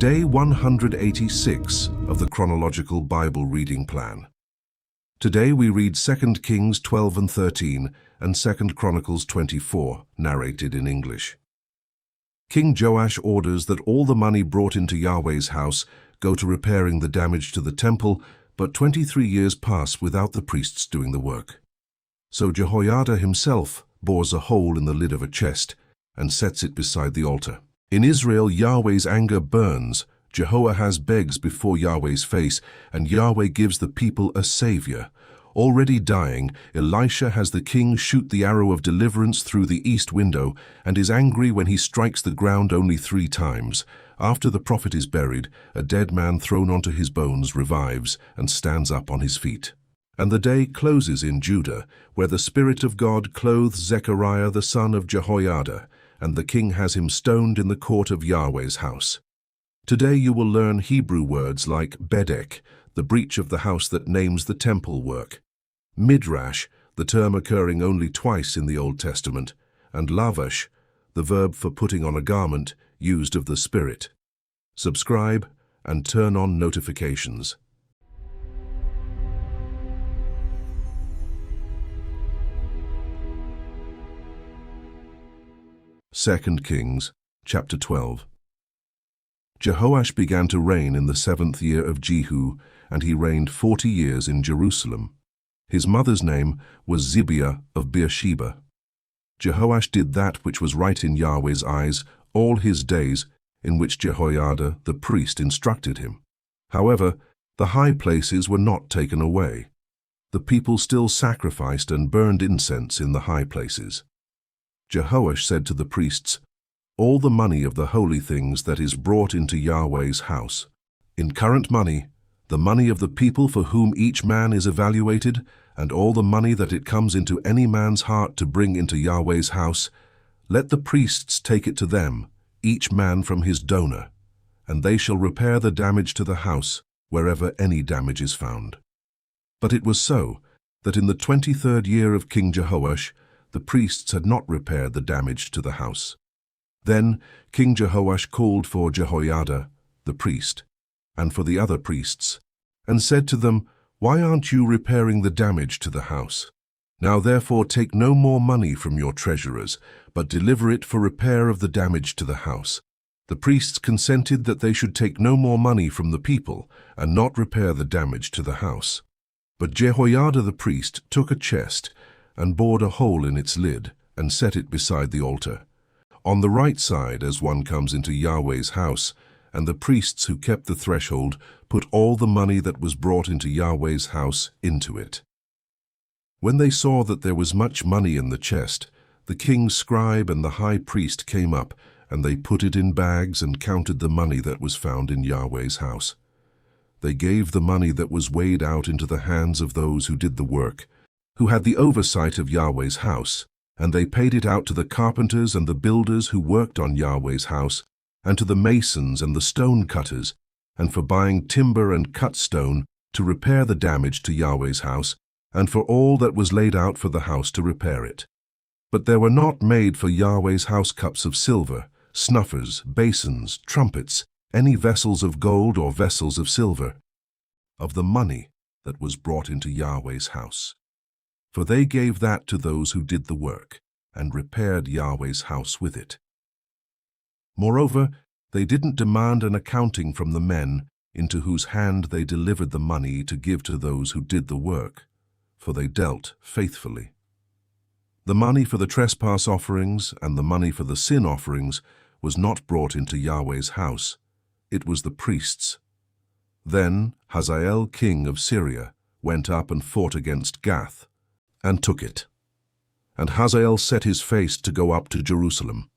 Day 186 of the Chronological Bible reading plan. Today we read 2 Kings 12 and 13 and 2 Chronicles 24, narrated in English. King Joash orders that all the money brought into Yahweh's house go to repairing the damage to the temple, but 23 years pass without the priests doing the work. So Jehoiada himself bores a hole in the lid of a chest and sets it beside the altar. In Israel, Yahweh's anger burns. Jehoahaz begs before Yahweh's face, and Yahweh gives the people a savior. Already dying, Elisha has the king shoot the arrow of deliverance through the east window, and is angry when he strikes the ground only 3 times. After the prophet is buried, a dead man thrown onto his bones revives and stands up on his feet. And the day closes in Judah, where the Spirit of God clothes Zechariah the son of Jehoiada, and the king has him stoned in the court of Yahweh's house. Today you will learn Hebrew words like bedek, the breach of the house that names the temple work; midrash, the term occurring only twice in the Old Testament; and lavash, the verb for putting on a garment used of the Spirit. Subscribe and turn on notifications. Second Kings, chapter 12. Jehoash began to reign in the 7th year of Jehu, and he reigned 40 years in Jerusalem. His mother's name was Zibiah of Beersheba. Jehoash did that which was right in Yahweh's eyes all his days, in which Jehoiada the priest instructed him. However, the high places were not taken away. The people still sacrificed and burned incense in the high places. Jehoash said to the priests, "All the money of the holy things that is brought into Yahweh's house, in current money, the money of the people for whom each man is evaluated, and all the money that it comes into any man's heart to bring into Yahweh's house, let the priests take it to them, each man from his donor, and they shall repair the damage to the house, wherever any damage is found." But it was so, that in the 23rd year of King Jehoash, the priests had not repaired the damage to the house. Then King Jehoash called for Jehoiada, the priest, and for the other priests, and said to them, "Why aren't you repairing the damage to the house? Now therefore take no more money from your treasurers, but deliver it for repair of the damage to the house." The priests consented that they should take no more money from the people, and not repair the damage to the house. But Jehoiada the priest took a chest, and bored a hole in its lid, and set it beside the altar, on the right side as one comes into Yahweh's house, and the priests who kept the threshold put all the money that was brought into Yahweh's house into it. When they saw that there was much money in the chest, the king's scribe and the high priest came up, and they put it in bags and counted the money that was found in Yahweh's house. They gave the money that was weighed out into the hands of those who did the work, who had the oversight of Yahweh's house, and they paid it out to the carpenters and the builders who worked on Yahweh's house, and to the masons and the stone cutters, and for buying timber and cut stone to repair the damage to Yahweh's house, and for all that was laid out for the house to repair it. But there were not made for Yahweh's house cups of silver, snuffers, basins, trumpets, any vessels of gold or vessels of silver, of the money that was brought into Yahweh's house. For they gave that to those who did the work, and repaired Yahweh's house with it. Moreover, they didn't demand an accounting from the men into whose hand they delivered the money to give to those who did the work, for they dealt faithfully. The money for the trespass offerings and the money for the sin offerings was not brought into Yahweh's house, it was the priests'. Then Hazael king of Syria went up and fought against Gath, and took it. And Hazael set his face to go up to Jerusalem.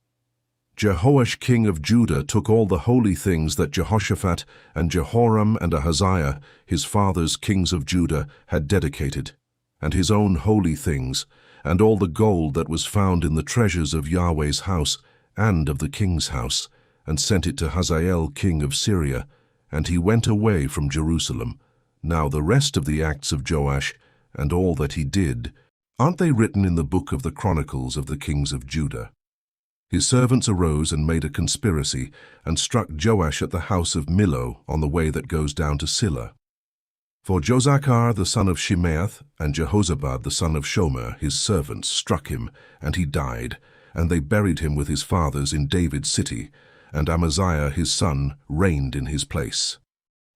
Jehoash king of Judah took all the holy things that Jehoshaphat and Jehoram and Ahaziah, his fathers kings of Judah, had dedicated, and his own holy things, and all the gold that was found in the treasures of Yahweh's house and of the king's house, and sent it to Hazael king of Syria, and he went away from Jerusalem. Now the rest of the acts of Joash, and all that he did, aren't they written in the book of the Chronicles of the kings of Judah? His servants arose and made a conspiracy, and struck Joash at the house of Millo on the way that goes down to Silla. For Jozachar the son of Shimeath and Jehozabad the son of Shomer, his servants, struck him, and he died, and they buried him with his fathers in David's city, and Amaziah his son reigned in his place.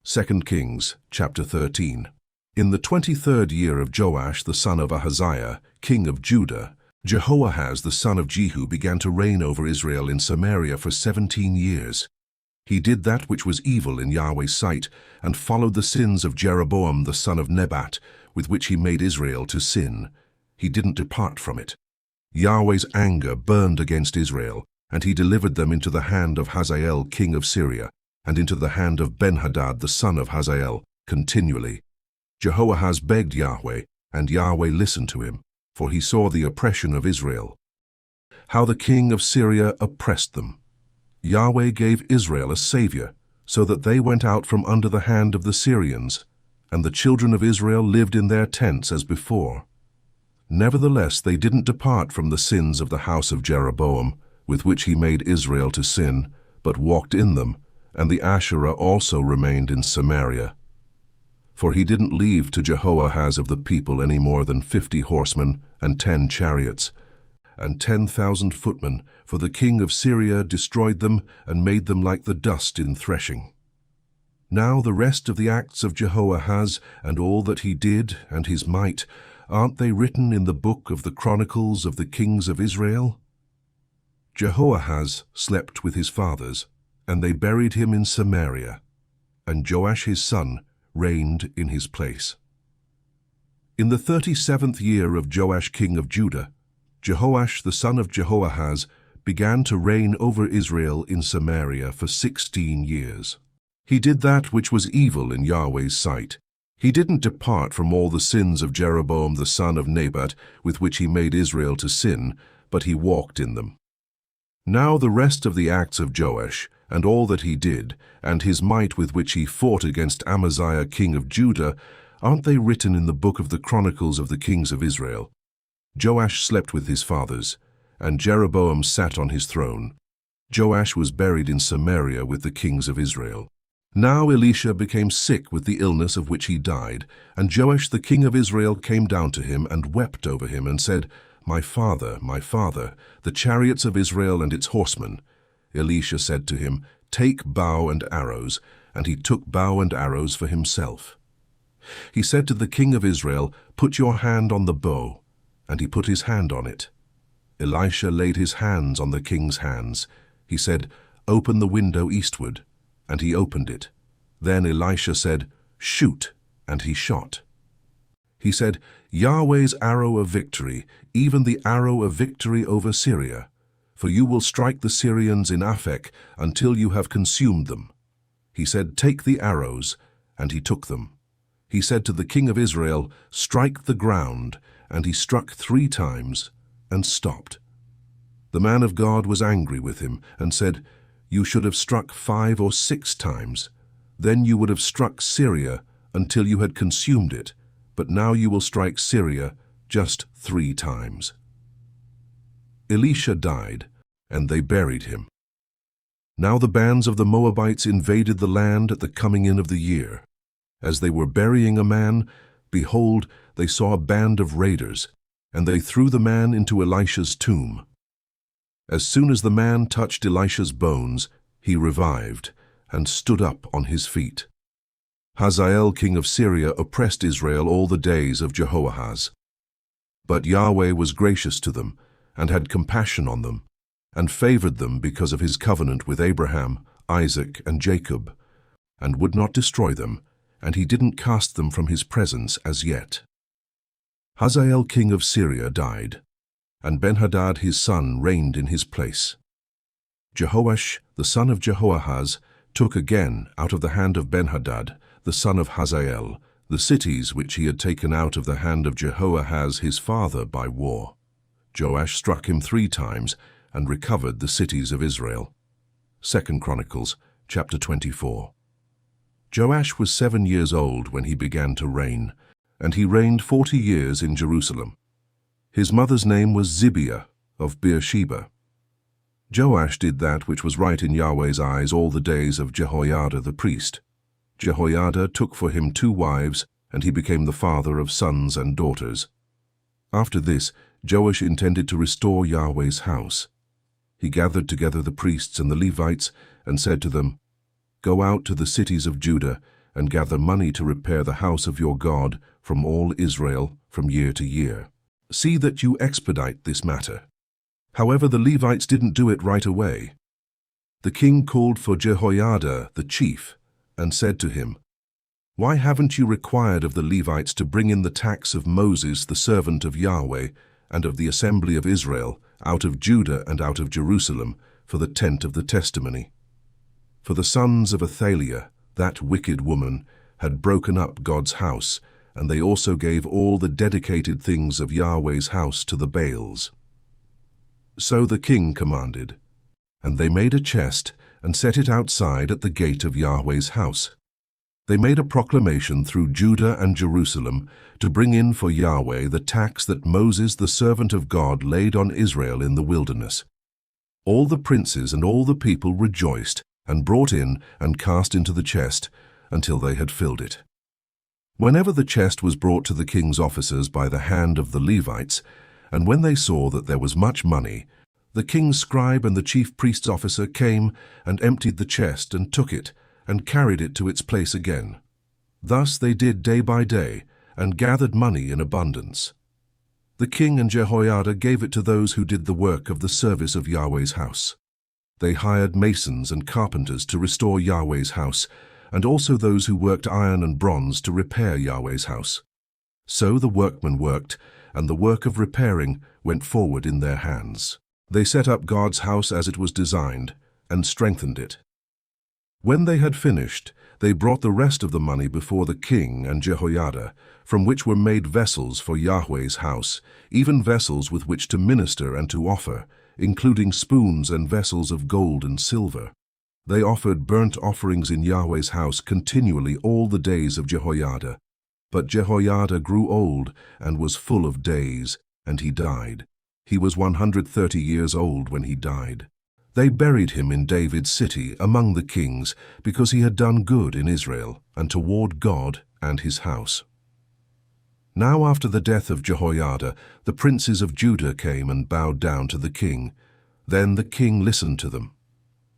2 Kings chapter 13. In the 23rd year of Joash the son of Ahaziah, king of Judah, Jehoahaz the son of Jehu began to reign over Israel in Samaria for 17 years. He did that which was evil in Yahweh's sight, and followed the sins of Jeroboam the son of Nebat, with which he made Israel to sin. He didn't depart from it. Yahweh's anger burned against Israel, and he delivered them into the hand of Hazael king of Syria, and into the hand of Ben-Hadad the son of Hazael, continually. Jehoahaz begged Yahweh, and Yahweh listened to him, for he saw the oppression of Israel, how the king of Syria oppressed them. Yahweh gave Israel a savior, so that they went out from under the hand of the Syrians, and the children of Israel lived in their tents as before. Nevertheless, they didn't depart from the sins of the house of Jeroboam, with which he made Israel to sin, but walked in them, and the Asherah also remained in Samaria. For he didn't leave to Jehoahaz of the people any more than 50 horsemen and 10 chariots, and 10,000 footmen, for the king of Syria destroyed them and made them like the dust in threshing. Now the rest of the acts of Jehoahaz and all that he did and his might, aren't they written in the book of the Chronicles of the kings of Israel? Jehoahaz slept with his fathers, and they buried him in Samaria, and Joash his son reigned in his place. In the 37th year of Joash king of Judah, Jehoash the son of Jehoahaz began to reign over Israel in Samaria for 16 years. He did that which was evil in Yahweh's sight. He didn't depart from all the sins of Jeroboam the son of Nebat, with which he made Israel to sin, but he walked in them. Now the rest of the acts of Joash, and all that he did, and his might with which he fought against Amaziah king of Judah, aren't they written in the book of the Chronicles of the kings of Israel? Joash slept with his fathers, and Jeroboam sat on his throne. Joash was buried in Samaria with the kings of Israel. Now Elisha became sick with the illness of which he died, and Joash the king of Israel came down to him and wept over him and said, my father, the chariots of Israel and its horsemen. Elisha said to him, take bow and arrows, and he took bow and arrows for himself. He said to the king of Israel, put your hand on the bow, and he put his hand on it. Elisha laid his hands on the king's hands. He said, open the window eastward, and he opened it. Then Elisha said, shoot, and he shot. He said, Yahweh's arrow of victory, even the arrow of victory over Syria, for you will strike the Syrians in Aphek until you have consumed them. He said, take the arrows, and he took them. He said to the king of Israel, strike the ground, and he struck 3 times and stopped. The man of God was angry with him and said, you should have struck 5 or 6 times. Then you would have struck Syria until you had consumed it, but now you will strike Syria just 3 times. Elisha died, and they buried him. Now the bands of the Moabites invaded the land at the coming in of the year. As they were burying a man, behold, they saw a band of raiders, and they threw the man into Elisha's tomb. As soon as the man touched Elisha's bones, he revived, and stood up on his feet. Hazael king of Syria oppressed Israel all the days of Jehoahaz. But Yahweh was gracious to them, and had compassion on them, and favored them because of his covenant with Abraham, Isaac, and Jacob, and would not destroy them, and he didn't cast them from his presence as yet. Hazael king of Syria died, and Ben-Hadad his son reigned in his place. Jehoash the son of Jehoahaz took again out of the hand of Ben-Hadad, the son of Hazael, the cities which he had taken out of the hand of Jehoahaz his father by war. Joash struck him 3 times and recovered the cities of Israel. 2 Chronicles chapter 24. Joash was 7 years old when he began to reign, and he reigned 40 years in Jerusalem. His mother's name was Zibiah of Beersheba. Joash did that which was right in Yahweh's eyes all the days of Jehoiada the priest. Jehoiada took for him 2 wives, and he became the father of sons and daughters. After this, Joash intended to restore Yahweh's house. He gathered together the priests and the Levites and said to them, "Go out to the cities of Judah and gather money to repair the house of your God from all Israel from year to year. See that you expedite this matter." However, the Levites didn't do it right away. The king called for Jehoiada the chief and said to him, "Why haven't you required of the Levites to bring in the tax of Moses, the servant of Yahweh, and of the assembly of Israel, out of Judah and out of Jerusalem, for the tent of the testimony?" For the sons of Athaliah, that wicked woman, had broken up God's house, and they also gave all the dedicated things of Yahweh's house to the Baals. So the king commanded, and they made a chest and set it outside at the gate of Yahweh's house. They made a proclamation through Judah and Jerusalem to bring in for Yahweh the tax that Moses the servant of God laid on Israel in the wilderness. All the princes and all the people rejoiced and brought in and cast into the chest until they had filled it. Whenever the chest was brought to the king's officers by the hand of the Levites, and when they saw that there was much money, the king's scribe and the chief priest's officer came and emptied the chest and took it and carried it to its place again. Thus they did day by day and gathered money in abundance. The king and Jehoiada gave it to those who did the work of the service of Yahweh's house. They hired masons and carpenters to restore Yahweh's house, and also those who worked iron and bronze to repair Yahweh's house. So the workmen worked, and the work of repairing went forward in their hands. They set up God's house as it was designed, and strengthened it. When they had finished, they brought the rest of the money before the king and Jehoiada, from which were made vessels for Yahweh's house, even vessels with which to minister and to offer, including spoons and vessels of gold and silver. They offered burnt offerings in Yahweh's house continually all the days of Jehoiada. But Jehoiada grew old and was full of days, and he died. He was 130 years old when he died. They buried him in David's city among the kings, because he had done good in Israel and toward God and his house. Now after the death of Jehoiada, the princes of Judah came and bowed down to the king. Then the king listened to them.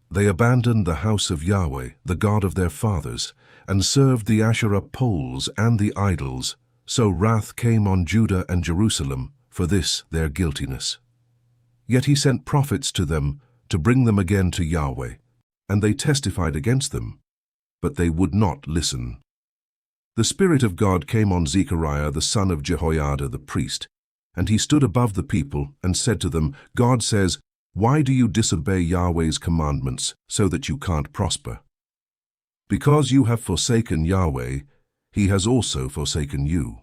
They abandoned the house of Yahweh, the God of their fathers, and served the Asherah poles and the idols. So wrath came on Judah and Jerusalem for this their guiltiness. Yet he sent prophets to them to bring them again to Yahweh, and they testified against them, but they would not listen. The Spirit of God came on Zechariah the son of Jehoiada the priest, and he stood above the people and said to them, "God says, why do you disobey Yahweh's commandments so that you can't prosper? Because you have forsaken Yahweh, he has also forsaken you."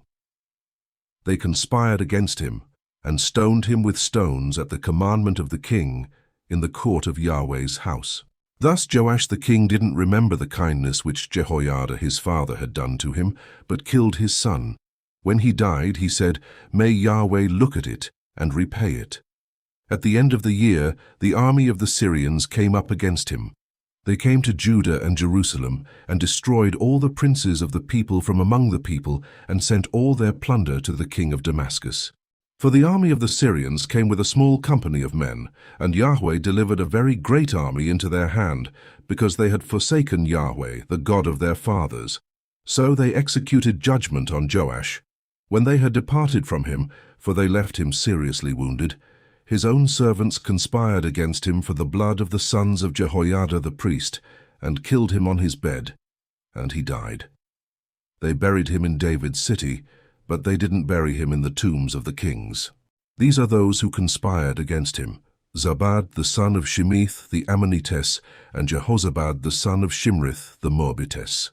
They conspired against him and stoned him with stones at the commandment of the king in the court of Yahweh's house. Thus Joash the king didn't remember the kindness which Jehoiada his father had done to him, but killed his son. When he died, he said, "May Yahweh look at it and repay it." At the end of the year, the army of the Syrians came up against him. They came to Judah and Jerusalem and destroyed all the princes of the people from among the people and sent all their plunder to the king of Damascus. For the army of the Syrians came with a small company of men, and Yahweh delivered a very great army into their hand, because they had forsaken Yahweh, the God of their fathers. So they executed judgment on Joash. When they had departed from him, for they left him seriously wounded, his own servants conspired against him for the blood of the sons of Jehoiada the priest, and killed him on his bed, and he died. They buried him in David's city, but they didn't bury him in the tombs of the kings. These are those who conspired against him: Zabad the son of Shemith the Ammonitess, and Jehozabad the son of Shimrith the Moabitess.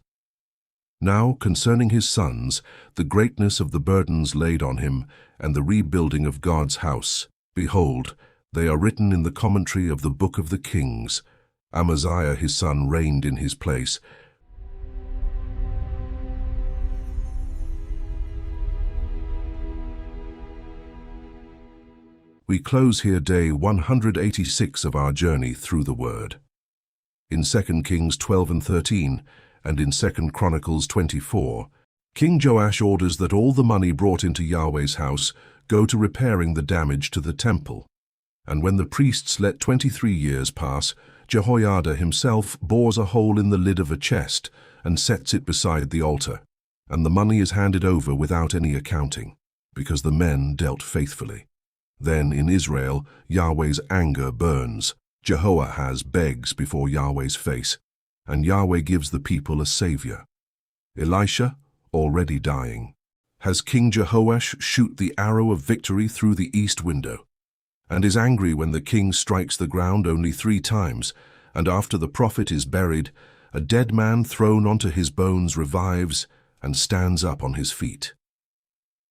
Now concerning his sons, the greatness of the burdens laid on him, and the rebuilding of God's house, behold, they are written in the commentary of the book of the kings. Amaziah his son reigned in his place. We close here day 186 of our journey through the Word. In 2 Kings 12 and 13, and in 2 Chronicles 24, King Joash orders that all the money brought into Yahweh's house go to repairing the damage to the temple. And when the priests let 23 years pass, Jehoiada himself bores a hole in the lid of a chest and sets it beside the altar, and the money is handed over without any accounting, because the men dealt faithfully. Then in Israel, Yahweh's anger burns. Jehoahaz begs before Yahweh's face, and Yahweh gives the people a savior. Elisha, already dying, has King Jehoash shoot the arrow of victory through the east window, and is angry when the king strikes the ground only 3 times, and after the prophet is buried, a dead man thrown onto his bones revives and stands up on his feet.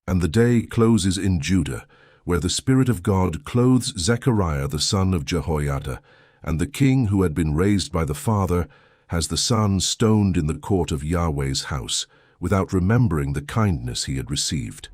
And the day closes in Judah, where the Spirit of God clothes Zechariah the son of Jehoiada, and the king who had been raised by the father has the son stoned in the court of Yahweh's house, without remembering the kindness he had received.